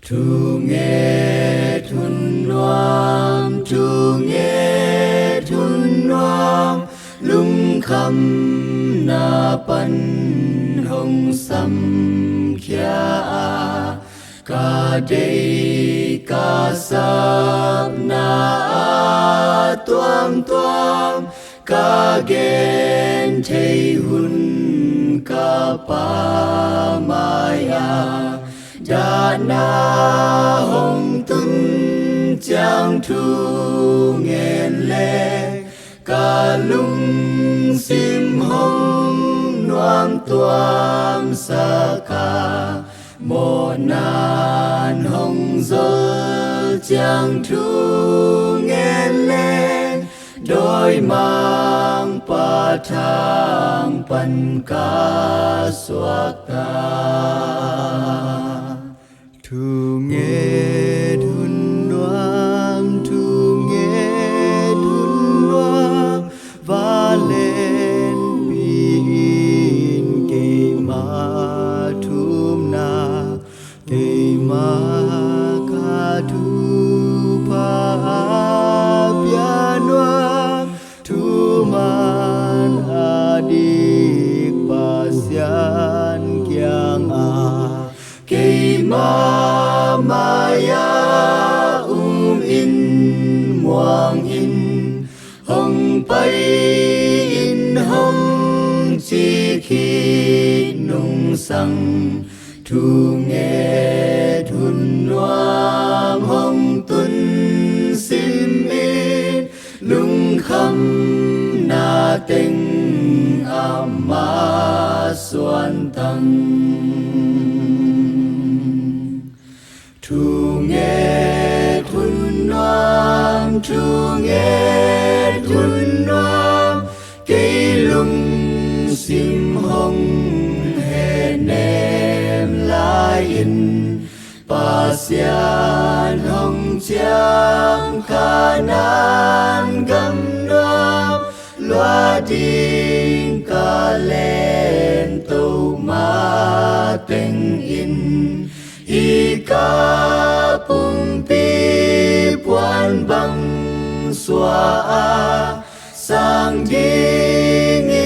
thu nghe thun noam thu nghe thun noam lung kham na pan hong sam kya ka dei ka sap na tuam tuam ka gen thei hun ka pa maya da na hong tun chang thu nghen le ca lung sim hong noam tuam sa ca mo nan hong zol chang thu nghen le đôi mang pa thang pan ca xoa ca thu nghe thun noam và lên pin cây ma thum na cây ma ca thu pa pia noam thu man adik pasian kyang cây ma maya in muang in hong pai in hong chi khi nung sang thu nghe thun noam hong tun sim in lung kham na tình amma xuan tăng thu nghe thun noam cây lung sim hong he nem lai in pasian hong chang kanan gam noam loa ding ka len tô ma teng in i ka pum pi puan bang xóa sang ding